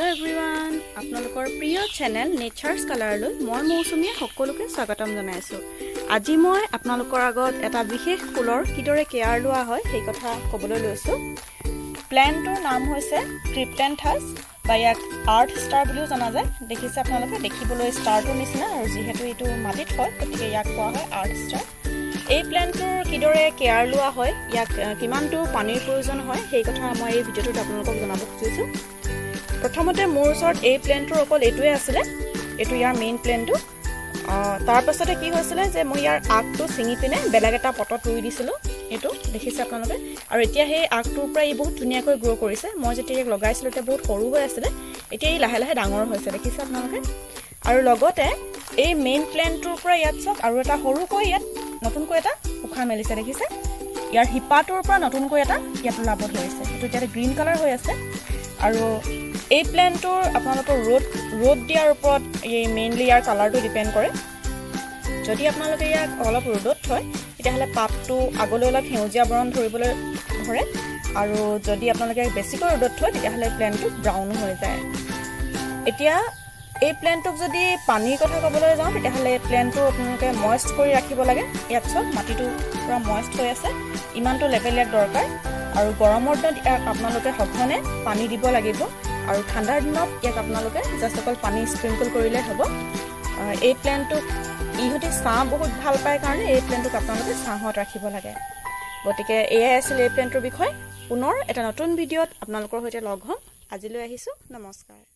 Hello everyone आपनलोকৰ প্ৰিয় channel নেচাৰ্স কালাৰলৈ মই মৌসুমীয়ে সকলোকে স্বাগতম জনাইছো। আজি মই আপোনালোকৰ আগত এটা বিশেষ ফুলৰ কিদৰে কেয়াৰ লোৱা হয় সেই কথা ক'বলৈ লৈছো। প্ল্যান্টৰ নাম হৈছে ক্ৰিপ্টেন্থাছ বা ইয়াক আৰ্থ ষ্টাৰ বুলিও জনা যায়। দেখিছে আপোনালোকে দেখিবলৈ ষ্টাৰটোৰ নিচিনা আৰু যেহেতু এটো মাটিত হয় গতিকে ইয়াক কোৱা হয় আৰ্থ ষ্টাৰ। এই প্ল্যান্টৰ কিদৰে কেয়াৰ লোৱা হয় ইয়াক কিমানটো পানীৰ প্ৰয়োজন হয় সেই কথা মই এই ভিডিঅ'টোত আপোনালোকক জনাব খুজিছো। প্ৰথমতে মোৰ ওচৰত এই প্ল্যান্টৰ অকল এটোৱে আছিলে, এটো ইয়াৰ মেইন প্ল্যান্টটো। তাৰ পাছতে কি হৈছিল যে মই ইয়াৰ আগটো ছিঙি পিনে বেলেগ এটা পটত ৰুই দিছিলো। এটো দেখিছে আপোনালোকে আৰু এতিয়া সেই আগটোৰ পৰা ই বহুত ধুনীয়াকৈ গ্ৰো কৰিছে। মই যেতিয়া ইয়াক লগাইছিলো তেতিয়া বহুত সৰু হৈ আছিল, এতিয়া ই লাহে লাহে ডাঙৰ হৈছে দেখিছে আপোনালোকে। আৰু লগতে এই মেইন প্ল্যান্টটোৰ পৰা ইয়াত চক আৰু এটা সৰুকৈ ইয়াত নতুনকৈ এটা উখা মেলিছে দেখিছে। ইয়াৰ হিপাটোৰ পৰা নতুনকৈ এটা ইয়াত ওলাব ধৰিছে। এটো এতিয়া গ্ৰীণ কালাৰ হৈ আছে আৰু এই প্ল্যান্টৰ আপোনালোকৰ ৰ'দ দিয়াৰ ওপৰত এই মেইনলি ইয়াৰ কালাৰটো ডিপেন্ড কৰে। যদি আপোনালোকে ইয়াক অলপ ৰ'দত থয় তেতিয়াহ'লে পাতটো আগলৈ অলপ সেউজীয়া বৰণ ধৰিবলৈ ধৰে আৰু যদি আপোনালোকে বেছিকৈ ৰ'দত থয় তেতিয়াহ'লে প্ল্যান্টটো ব্ৰাউন হৈ যায়। এতিয়া এই প্ল্যান্টক যদি পানীৰ কথা ক'বলৈ যাওঁ তেতিয়াহ'লে প্ল্যান্টটো আপোনালোকে ময়েষ্ট কৰি ৰাখিব লাগে। ইয়াত চব মাটিটো পুৰা ময়েষ্ট হৈ আছে, ইমানটো লেভেল ইয়াক দৰকাৰ। আৰু গৰমৰ দিনত ইয়াক আপোনালোকে সঘনে পানী দিব লাগিব আৰু ঠাণ্ডাৰ দিনত ইয়াক আপোনালোকে জাষ্ট অকল পানী স্প্ৰিংকল কৰিলে হ'ব। এই প্ল্যান্টটোক ইহঁতে ছাঁ বহুত ভাল পায় কাৰণে এই প্ল্যান্টটোক আপোনালোকে ছাঁত ৰাখিব লাগে। গতিকে এয়াই আছিল এই প্ল্যান্টৰ বিষয়। পুনৰ এটা নতুন ভিডিঅ'ত আপোনালোকৰ সৈতে লগ হ'ম। আজিলৈ আহিছোঁ, নমস্কাৰ।